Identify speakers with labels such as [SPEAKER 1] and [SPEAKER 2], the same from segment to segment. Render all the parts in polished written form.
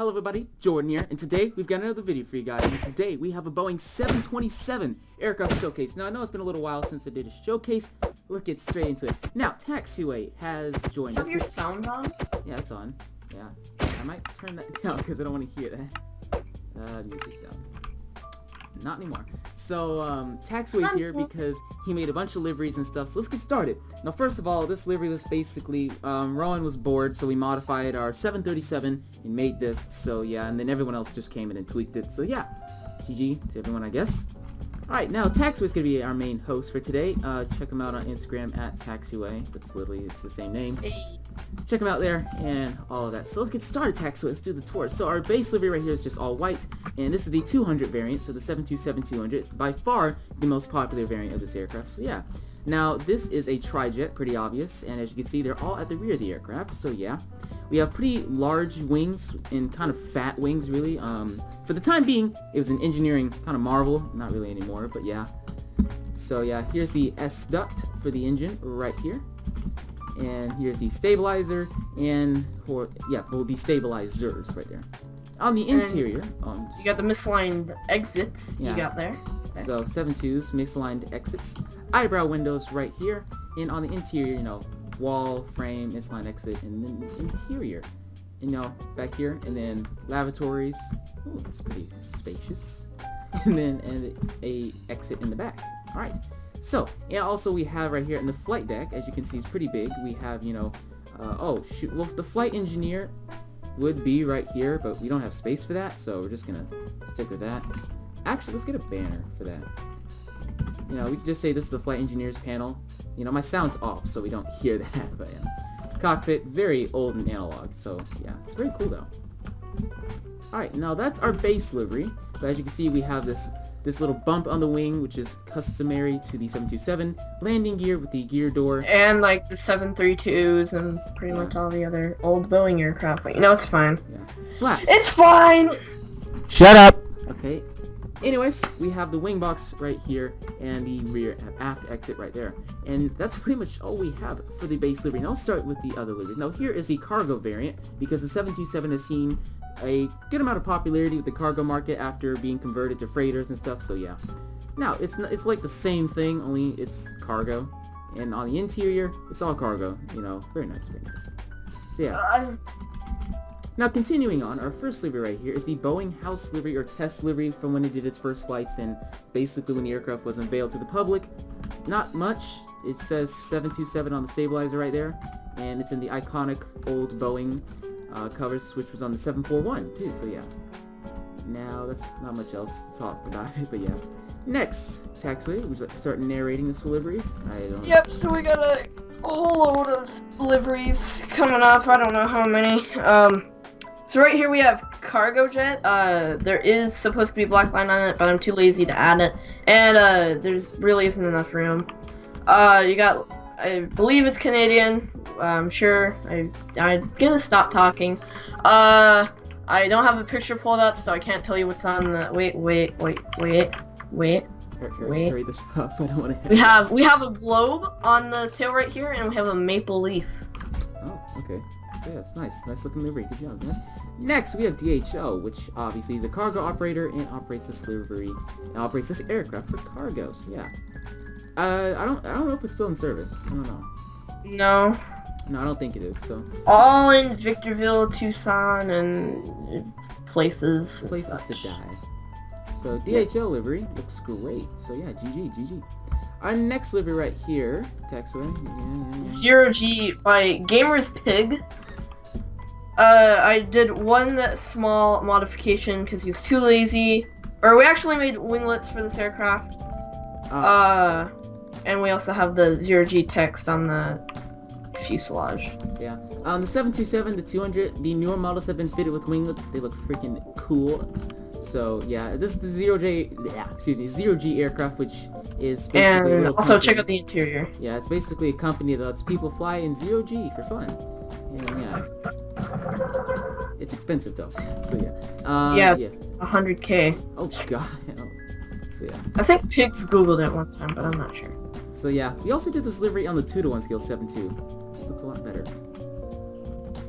[SPEAKER 1] Hello everybody, Jordan here, and today we've got another video for you guys, and today we have a Boeing 727 aircraft showcase. Now I know it's been a little while since I did a showcase, let's get straight into it. Now, Taxiway has joined us.
[SPEAKER 2] Have your sound on?
[SPEAKER 1] Yeah, it's on. Yeah, I might turn that down because I don't want to hear that. Music's down. Not anymore. So, Taxiway's here because he made a bunch of liveries and stuff, so let's get started. Now, first of all, this livery was basically, Rowan was bored, so we modified our 737 and made this, so yeah, and then everyone else just came in and tweaked it, so yeah. GG to everyone, I guess. Alright, now, Taxiway's gonna be our main host for today. Check him out on Instagram at Taxiway. That's literally, it's the same name. Check him out there and all of that. So let's get started, Taxiway. Let's do the tour. So our base livery right here is just all white, and this is the 200 variant, so the 727-200, by far the most popular variant of this aircraft. So yeah. Now this is a tri-jet, pretty obvious, and as you can see, they're all at the rear of the aircraft. So yeah, we have pretty large wings and kind of fat wings, really. For the time being, it was an engineering kind of marvel. Not really anymore, but yeah. So yeah, here's the S duct for the engine right here. And here's the stabilizer and, the stabilizers right there. On the interior,
[SPEAKER 2] you got the misaligned exits you got there. Okay.
[SPEAKER 1] So 7.2s, misaligned exits, eyebrow windows right here, and on the interior, wall, frame, misaligned exit, and then interior, back here, and then lavatories. Ooh, that's pretty spacious. And then a exit in the back. All right. So, and also we have right here in the flight deck, as you can see, it's pretty big. We have, well, the flight engineer would be right here, but we don't have space for that, so we're just gonna stick with that. Actually, let's get a banner for that. We could just say this is the flight engineer's panel. My sound's off, so we don't hear that, but yeah. Cockpit, very old and analog, so yeah, it's very cool though. Alright, now that's our base livery, but as you can see, we have this little bump on the wing, which is customary to the 727, landing gear with the gear door.
[SPEAKER 2] And like the 732s and pretty much all the other old Boeing aircraft. But it's fine.
[SPEAKER 1] Yeah. Flaps.
[SPEAKER 2] It's fine!
[SPEAKER 1] Shut up! Okay. Anyways, we have the wing box right here and the rear aft exit right there. And that's pretty much all we have for the base livery. Now let's start with the other liveries. Now here is the cargo variant, because the 727 has seen a good amount of popularity with the cargo market after being converted to freighters and stuff, so yeah. Now, it's like the same thing, only it's cargo. And on the interior, it's all cargo, very nice, very nice. So yeah. Now, continuing on, our first livery right here is the Boeing house livery or test livery from when it did its first flights and basically when the aircraft was unveiled to the public. Not much. It says 727 on the stabilizer right there, and it's in the iconic old Boeing covers, which was on the 741 too, so yeah. Now, that's not much else to talk about it, but yeah. Next, Taxiway, would you like to start narrating this livery?
[SPEAKER 2] Yep, so we got a whole load of liveries coming up, I don't know how many. So right here we have cargo jet. There is supposed to be a black line on it, but I'm too lazy to add it. And there's really isn't enough room. You got, I believe it's Canadian. I'm sure. I'm gonna stop talking. I don't have a picture pulled up, so I can't tell you what's on the. Wait.
[SPEAKER 1] Hurry this up. I don't want to.
[SPEAKER 2] We have a globe on the tail right here, and we have a maple leaf.
[SPEAKER 1] Oh, okay. So yeah, it's nice. Nice looking livery. Good job, guys. Next, we have DHL, which obviously is a cargo operator and operates this livery and operates this aircraft for cargo. So yeah. I don't know if it's still in service. I don't know. No, I don't think it is. So
[SPEAKER 2] all in Victorville, Tucson, and places
[SPEAKER 1] to die. So DHL livery looks great. So yeah, GG. Our next livery right here, Taxiway.
[SPEAKER 2] Zero G by Gamer's Pig. I did one small modification because he was too lazy. Or we actually made winglets for this aircraft. And we also have the 0G text on the fuselage.
[SPEAKER 1] Yeah. The 727, the 200, the newer models have been fitted with winglets. They look freaking cool. So yeah, this is the 0G aircraft, which is basically
[SPEAKER 2] and also check out the interior.
[SPEAKER 1] Yeah, it's basically a company that lets people fly in 0G for fun. And yeah, it's expensive though. So yeah.
[SPEAKER 2] It's 100K.
[SPEAKER 1] Oh god. So yeah.
[SPEAKER 2] I think Pigs googled it one time, but I'm not sure.
[SPEAKER 1] So yeah, we also did this livery on the 2-to-1 scale 7.2. This looks a lot better.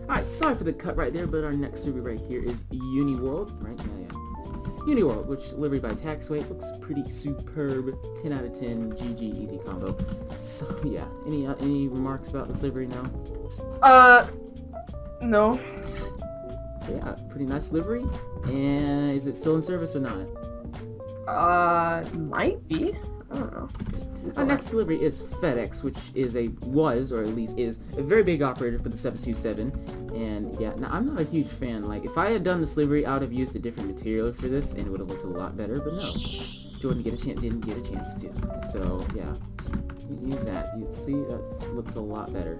[SPEAKER 1] Alright, sorry for the cut right there, but our next livery right here is Uniworld, right? Yeah. Uniworld, which livery by Taxway, looks pretty superb. 10 out of 10, GG, easy combo. So yeah, any remarks about this livery now?
[SPEAKER 2] No.
[SPEAKER 1] So yeah, pretty nice livery. And is it still in service or not?
[SPEAKER 2] Might be. I don't know.
[SPEAKER 1] Our next livery is FedEx, which was, or at least is, a very big operator for the 727. And yeah, now I'm not a huge fan. Like, if I had done this livery, I would have used a different material for this, and it would have looked a lot better, but no. Jordan didn't get a chance to. So yeah, use that. You see, that looks a lot better.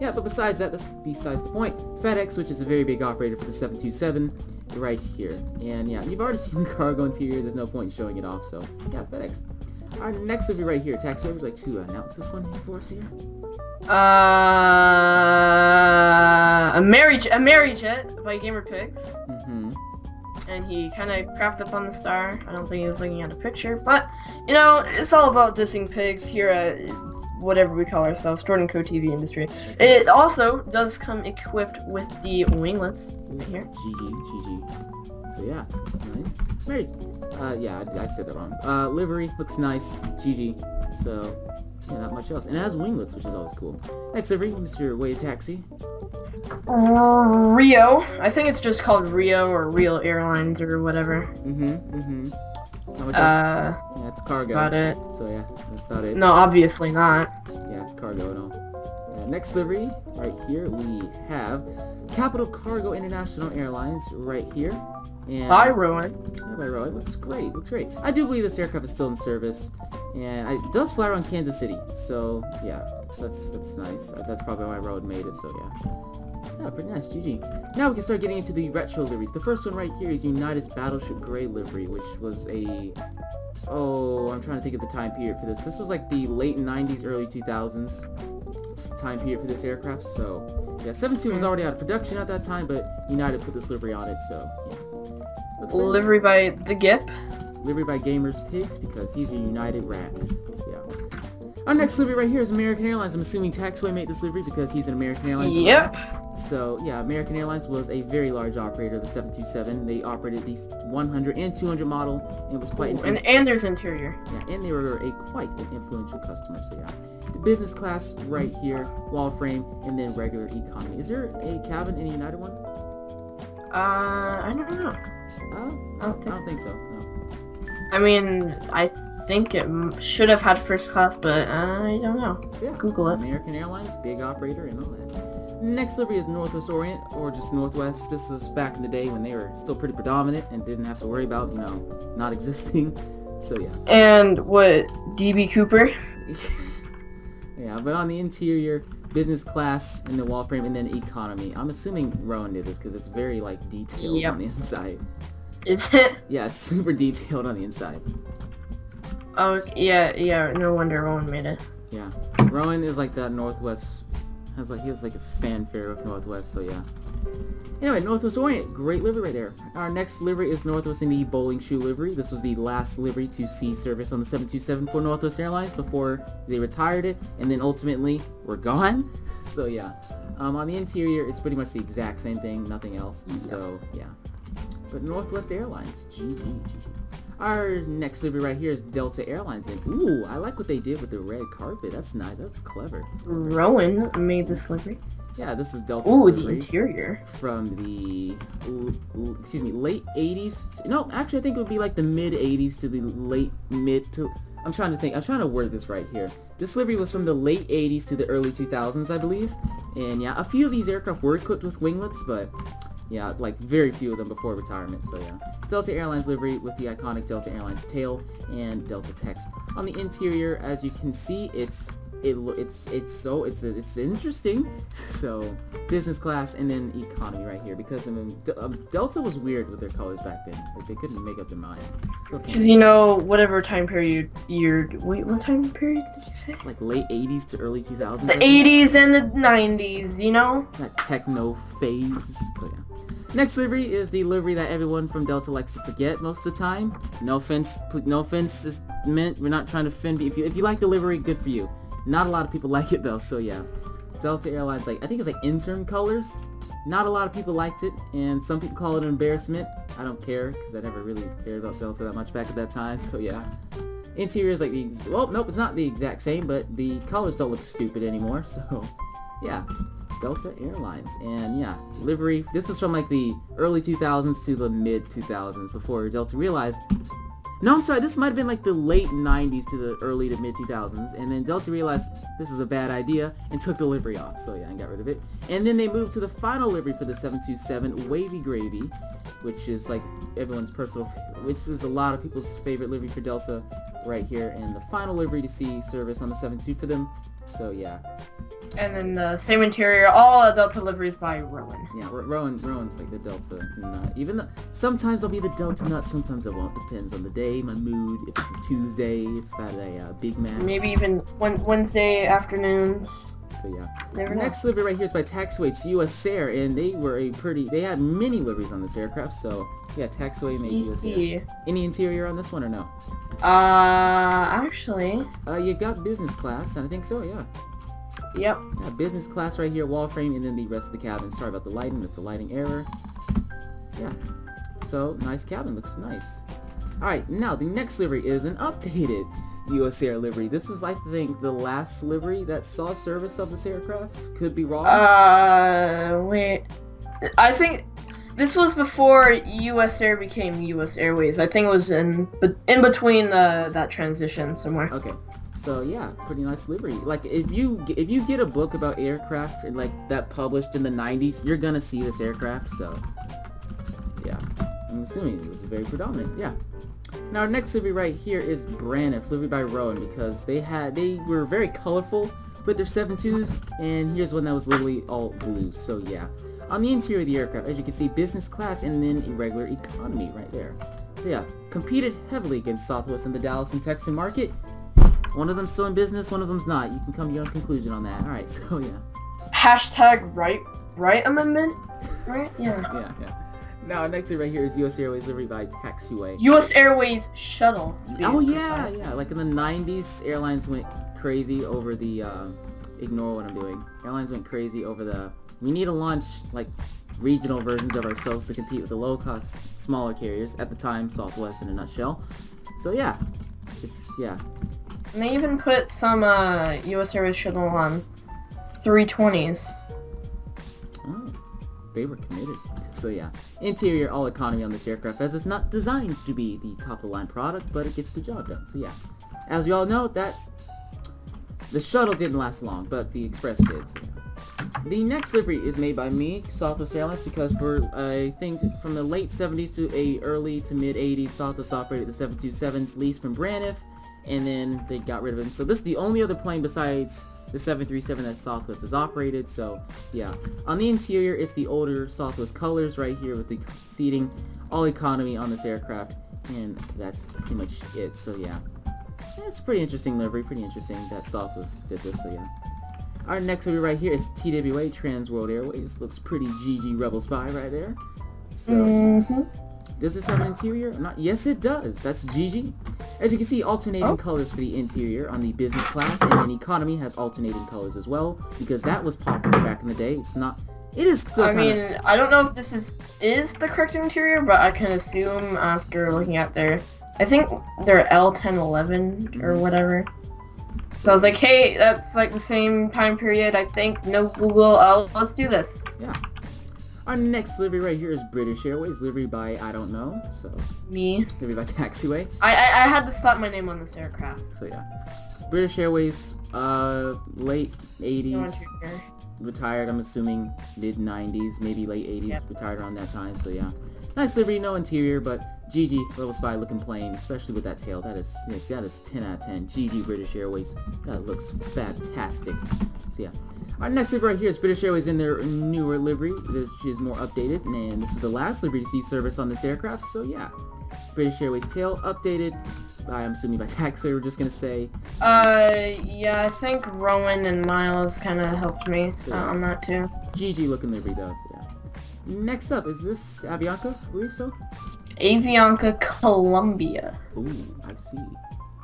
[SPEAKER 1] Yeah, but besides that, that's besides the point. FedEx, which is a very big operator for the 727, right here. And yeah, you've already seen the cargo interior, there's no point in showing it off, so yeah, FedEx. Our next livery right here, Taxway, would you like to announce this one for us here?
[SPEAKER 2] A Mary Jet by Gamer Pigs. And he kind of crapped up on the star. I don't think he was looking at a picture, but you know, it's all about dissing pigs here at whatever we call ourselves, Jordan Co TV industry. It also does come equipped with the winglets right here.
[SPEAKER 1] GG. So yeah, that's nice. Very, yeah, I said that wrong. Livery looks nice. GG. So yeah, not much else. And it has winglets, which is always cool. Next livery, Mr. Wave Taxi.
[SPEAKER 2] Rio. I think it's just called Rio or Real Airlines or whatever.
[SPEAKER 1] How much else? Yeah, it's cargo.
[SPEAKER 2] That's about it.
[SPEAKER 1] So yeah, that's about it.
[SPEAKER 2] No, obviously not.
[SPEAKER 1] Yeah, it's cargo and all. Next livery, right here, we have Capital Cargo International Airlines right here. And
[SPEAKER 2] by Rowan.
[SPEAKER 1] Yeah, by Rowan. Looks great. Looks great. I do believe this aircraft is still in service, and it does fly around Kansas City. So yeah, that's nice. That's probably why Rowan made it. So yeah. Yeah, pretty nice, GG. Now we can start getting into the retro liveries. The first one right here is United's Battleship Gray livery, which was a... Oh, I'm trying to think of the time period for this. This was like the late 90s, early 2000s time period for this aircraft. So, yeah, 17 was already out of production at that time, but United put this livery on it, so, yeah.
[SPEAKER 2] Livery by the GIP.
[SPEAKER 1] Livery by Gamers Pigs, because he's a United rat. Yeah. Our next livery right here is American Airlines. I'm assuming Taxway made this livery because he's an American Airlines.
[SPEAKER 2] Yep.
[SPEAKER 1] So, yeah, American Airlines was a very large operator, the 727. They operated these 100 and 200 model, and was quite...
[SPEAKER 2] And there's interior.
[SPEAKER 1] Yeah, and they were quite an influential customer, so yeah. The business class right here, wall frame, and then regular economy. Is there a cabin in a United one?
[SPEAKER 2] I don't know.
[SPEAKER 1] I don't think so, no.
[SPEAKER 2] I mean, I think it should have had first class, but I don't know.
[SPEAKER 1] Yeah.
[SPEAKER 2] Google it.
[SPEAKER 1] American Airlines, big operator, and all that. Next livery is Northwest Orient, or just Northwest. This was back in the day when they were still pretty predominant and didn't have to worry about, you know, not existing. So yeah.
[SPEAKER 2] And what, DB Cooper?
[SPEAKER 1] Yeah, but on the interior, business class, and the wall frame, and then economy. I'm assuming Rowan did this because it's very, like, detailed on the inside.
[SPEAKER 2] Is it?
[SPEAKER 1] Yeah, it's super detailed on the inside.
[SPEAKER 2] Oh, yeah, no wonder Rowan made it.
[SPEAKER 1] Yeah. Rowan is like that Northwest, he has like a fanfare of Northwest, so yeah. Anyway, Northwest Orient, great livery right there. Our next livery is Northwest Indy Bowling Shoe livery. This was the last livery to see service on the 727 for Northwest Airlines before they retired it, and then ultimately were gone. So yeah. On the interior, it's pretty much the exact same thing, nothing else. So yeah. But Northwest Airlines, GG. Our next livery right here is Delta Airlines, and ooh, I like what they did with the red carpet. That's nice. That's clever.
[SPEAKER 2] Rowan made this livery.
[SPEAKER 1] Yeah, this is Delta.
[SPEAKER 2] Ooh, the interior.
[SPEAKER 1] From the, late 80s. No, actually, I think it would be like the mid 80s to the mid to. I'm trying to think. I'm trying to word this right here. This livery was from the late 80s to the early 2000s, I believe. And yeah, a few of these aircraft were equipped with winglets, but yeah, like very few of them before retirement. So yeah, Delta Airlines livery with the iconic Delta Airlines tail and Delta text. On the interior, as you can see, it's interesting. So business class and then economy right here, because I mean Delta was weird with their colors back then. Like they couldn't make up their mind.
[SPEAKER 2] Because you know, whatever time period wait, what time period did you say?
[SPEAKER 1] Like late 80s to early 2000s.
[SPEAKER 2] The 80s and the 90s, you know?
[SPEAKER 1] That techno phase. So yeah. Next livery is the livery that everyone from Delta likes to forget most of the time. No offense is meant. We're not trying to offend you. If you like the livery, good for you. Not a lot of people like it though, so yeah. Delta Airlines, like I think it's like intern colors. Not a lot of people liked it, and some people call it an embarrassment. I don't care, because I never really cared about Delta that much back at that time, so yeah. Interior is like well, nope, it's not the exact same, but the colors don't look stupid anymore, so yeah. Delta Airlines, and yeah, livery. This was from like the early 2000s to the mid 2000s before Delta realized. No, I'm sorry, this might have been like the late 90s to the early to mid 2000s, and then Delta realized this is a bad idea and took the livery off, so yeah, I got rid of it. And then they moved to the final livery for the 727, Wavy Gravy, which is like everyone's personal, which was a lot of people's favorite livery for Delta right here, and the final livery to see service on the 72 for them, so yeah.
[SPEAKER 2] And then the same interior, all Delta liveries by Rowan.
[SPEAKER 1] Yeah, Rowan's like the Delta nut. Even though sometimes I'll be the Delta nut, sometimes I won't. Depends on the day, my mood. If it's a Tuesday, if I had a Big Mac.
[SPEAKER 2] Maybe even Wednesday afternoons.
[SPEAKER 1] So yeah.
[SPEAKER 2] Never know.
[SPEAKER 1] Next livery right here is by Taxiway. It's US Air, and they had many liveries on this aircraft. So yeah, Taxiway maybe US Air. Any interior on this one or no?
[SPEAKER 2] Actually.
[SPEAKER 1] You got business class, and I think so. Yeah.
[SPEAKER 2] Yep.
[SPEAKER 1] Yeah, business class right here, wall frame, and then the rest of the cabin. Sorry about the lighting, that's a lighting error. Yeah. So, nice cabin, looks nice. Alright, now the next livery is an updated US Air livery. This is, I think, the last livery that saw service of this aircraft. Could be wrong.
[SPEAKER 2] Wait. I think this was before US Air became US Airways. I think it was in between that transition somewhere.
[SPEAKER 1] Okay. So yeah, pretty nice livery. Like if you get a book about aircraft and like that published in the 90s, you're gonna see this aircraft. So yeah, I'm assuming it was very predominant. Yeah. Now our next livery right here is Braniff, livery by Rowan, because they were very colorful with their 72s, and here's one that was literally all blue. So yeah, on the interior of the aircraft, as you can see, business class and then irregular economy right there. So yeah, competed heavily against Southwest in the Dallas and Texan market. One of them's still in business, one of them's not. You can come to your own conclusion on that. Alright, so yeah.
[SPEAKER 2] Hashtag right amendment? Right? Yeah.
[SPEAKER 1] Yeah. Now, our next right here is US Airways livery by Taxiway.
[SPEAKER 2] US Airways shuttle.
[SPEAKER 1] Oh, yeah, yeah. Like in the 90s, airlines went crazy over the, ignore what I'm doing. Airlines went crazy over the, we need to launch, like, regional versions of ourselves to compete with the low-cost, smaller carriers. At the time, Southwest in a nutshell. So, yeah. Yeah.
[SPEAKER 2] And they even put some US Airways shuttle on 320s.
[SPEAKER 1] Oh, they were committed. So yeah, interior all economy on this aircraft, as it's not designed to be the top of the line product, but it gets the job done. So yeah, as you all know, that the shuttle didn't last long, but the express did. So yeah. The next livery is made by me, Southwest Airlines, because for I think from the late 70s to early to mid 80s, Southwest operated the 727s leased from Braniff. And then they got rid of it. So this is the only other plane besides the 737 that Southwest has operated. So yeah, on the interior, it's the older Southwest colors right here with the seating, all economy on this aircraft, and that's pretty much it. So yeah, it's pretty interesting livery, pretty interesting that Southwest did this. So yeah, our next livery right here is TWA, Trans World Airways. Looks pretty GG Rebel Spy right there. So. Does this have an interior? Not. Yes, it does. That's GG. As you can see, alternating colors for the interior on the business class, and then economy has alternating colors as well, because that was popular back in the day. It's not. It is still.
[SPEAKER 2] I mean, I don't know if this is the correct interior, but I can assume after looking at their, I think they're L1011 or whatever. So I was like, hey, that's like the same time period. I think no Google. Let's do this.
[SPEAKER 1] Yeah. Our next livery right here is British Airways, livery by, I don't know, so...
[SPEAKER 2] Me.
[SPEAKER 1] Livery by Taxiway.
[SPEAKER 2] I had to slap my name on this aircraft.
[SPEAKER 1] So yeah. British Airways, late 80s, retired, I'm assuming mid 90s, maybe late 80s, yep. Retired around that time, so yeah. Nice livery, no interior, but GG, Rebel Spy looking plane, especially with that tail. That is 10 out of 10. GG British Airways. That looks fantastic. So yeah. Our next livery right here is British Airways in their newer livery, which is more updated, and this is the last livery to see service on this aircraft, so yeah. British Airways tail updated by, I'm assuming by Taxiway, we're just gonna say.
[SPEAKER 2] Yeah, I think Rowan and Miles kind of helped me on that too.
[SPEAKER 1] GG looking livery does, yeah. Next up, is this Avianca? I believe so?
[SPEAKER 2] Avianca Columbia.
[SPEAKER 1] Ooh, I see.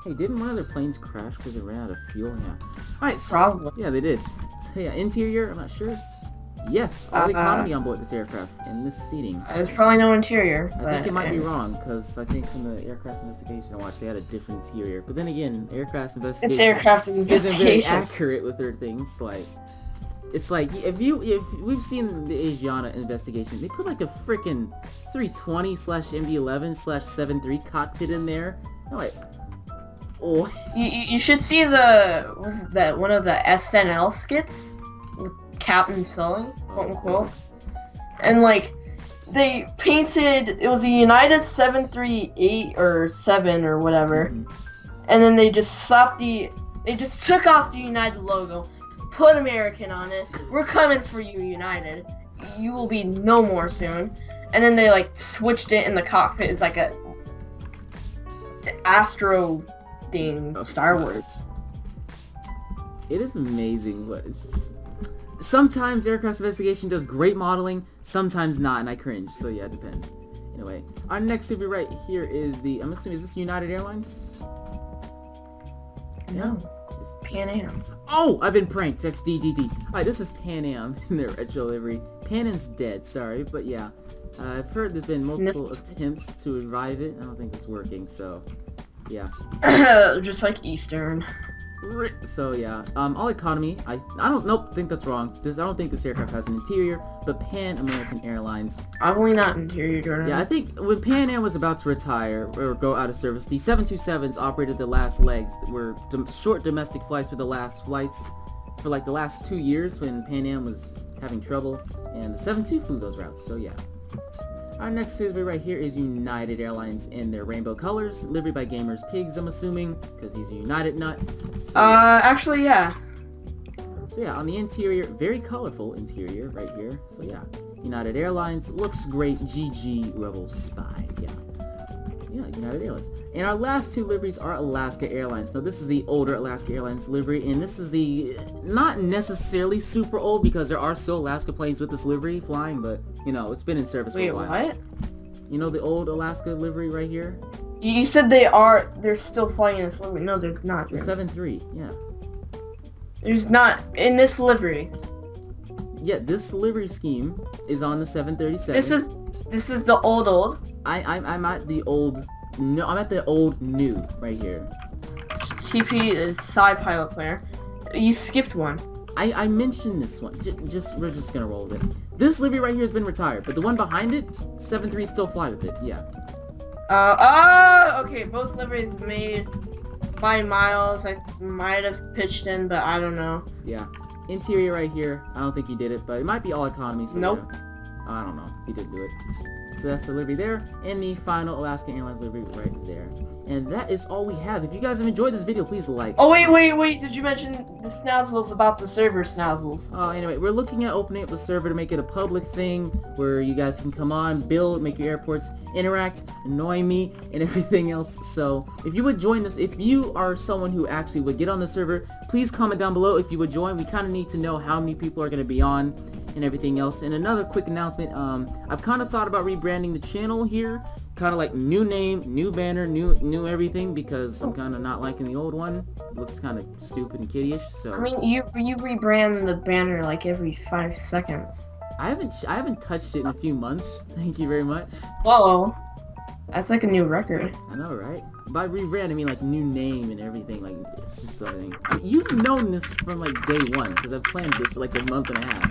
[SPEAKER 1] Hey, didn't one of their planes crash because they ran out of fuel? Yeah. Alright, so,
[SPEAKER 2] Probably.
[SPEAKER 1] yeah, they did. So, yeah, interior, I'm not sure. Yes, all the economy on board this aircraft and this seating.
[SPEAKER 2] There's probably no interior.
[SPEAKER 1] I think it might be wrong, because I think from the aircraft investigation I watched, they had a different interior. But then again, aircraft investigation
[SPEAKER 2] It's aircraft
[SPEAKER 1] isn't very
[SPEAKER 2] investigation.
[SPEAKER 1] accurate with their things. Like, it's like if we've seen the Asiana investigation, they put like a freaking 320/MD11/73 cockpit in there. I'm like, oh.
[SPEAKER 2] You should see the one of the SNL skits with Captain Sully, quote unquote, and like they painted it was a United 738 or 7 or whatever, and then they just took off the United logo, put American on it. We're coming for you, United. You will be no more soon. And then they like switched it, and the cockpit is like a Astro thing, Star Wars.
[SPEAKER 1] It is amazing what sometimes aircraft investigation does great modeling, sometimes not, and I cringe. So yeah, it depends. Anyway, our next movie right here is I'm assuming, is this United Airlines?
[SPEAKER 2] No, it's Pan Am.
[SPEAKER 1] Oh, I've been pranked. XDDD. Alright, this is Pan Am in their retro livery. Pan Am's dead, sorry, but yeah. I've heard there's been multiple attempts to revive it. I don't think it's working, so yeah.
[SPEAKER 2] Just like Eastern.
[SPEAKER 1] So yeah, all economy. I don't think that's wrong. I don't think this aircraft has an interior, but Pan American Airlines.
[SPEAKER 2] Probably not interior, Jordan.
[SPEAKER 1] Yeah, I think when Pan Am was about to retire or go out of service, the 727s operated the last legs. Were short domestic flights were the last flights for like the last 2 years when Pan Am was having trouble, and the 72 flew those routes. So yeah. Our next livery right here is United Airlines in their rainbow colors, livery by Gamers Pigs, I'm assuming, because he's a United nut. So,
[SPEAKER 2] actually, yeah.
[SPEAKER 1] So yeah, on the interior, very colorful interior right here. So yeah, United Airlines looks great. GG Rebel Spy. Yeah, United Airlines. And our last two liveries are Alaska Airlines. Now this is the older Alaska Airlines livery, and this is the not necessarily super old because there are still Alaska planes with this livery flying, but you know it's been in service for a while.
[SPEAKER 2] Wait, what?
[SPEAKER 1] You know the old Alaska livery right here?
[SPEAKER 2] You said they're still flying in this livery. No, there's not.
[SPEAKER 1] The 7-3, yeah.
[SPEAKER 2] There's not in this livery.
[SPEAKER 1] Yeah, this livery scheme is on the 737.
[SPEAKER 2] This is the old.
[SPEAKER 1] I'm at the old. No, I'm at the old new right here.
[SPEAKER 2] TP is side pilot player. You skipped one.
[SPEAKER 1] I mentioned this one. We're just gonna roll with it. This livery right here has been retired, but the one behind it, 7-3 still fly with it. Yeah.
[SPEAKER 2] Okay. Both liveries made by Miles. I might have pitched in, but I don't know.
[SPEAKER 1] Yeah. Interior right here. I don't think he did it, but it might be all economy. So
[SPEAKER 2] nope.
[SPEAKER 1] Yeah. I don't know. He didn't do it. So that's the livery there, and the final Alaska Airlines livery right there. And that is all we have. If you guys have enjoyed this video, please like.
[SPEAKER 2] Oh, wait. Did you mention the Snazzles about the server Snazzles?
[SPEAKER 1] Oh, anyway, we're looking at opening up the server to make it a public thing where you guys can come on, build, make your airports interact, annoy me, and everything else. So if you would join this, if you are someone who actually would get on the server, please comment down below if you would join. We kind of need to know how many people are going to be on and everything else. And another quick announcement, I've kind of thought about rebranding the channel here, kind of like new name, new banner, new everything, because I'm kind of not liking the old one. It looks kind of stupid and kiddie-ish. So
[SPEAKER 2] I mean, you rebrand the banner like every 5 seconds.
[SPEAKER 1] I haven't touched it in a few months. Thank you very much.
[SPEAKER 2] Whoa, that's like a new record.
[SPEAKER 1] I know, right? By rebrand, I mean like new name and everything. Like it's just something. You've known this from like day one because I've planned this for like a month and a half.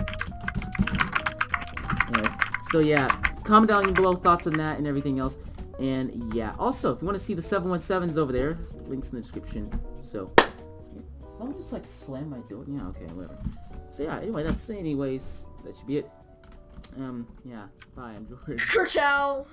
[SPEAKER 1] Anyway, so yeah, comment down below thoughts on that and everything else. And yeah, also if you want to see the 717s over there, links in the description. So someone just like slammed my door. Yeah, okay, whatever. So yeah, anyway, that should be it. Yeah, bye, I'm George.
[SPEAKER 2] Ciao.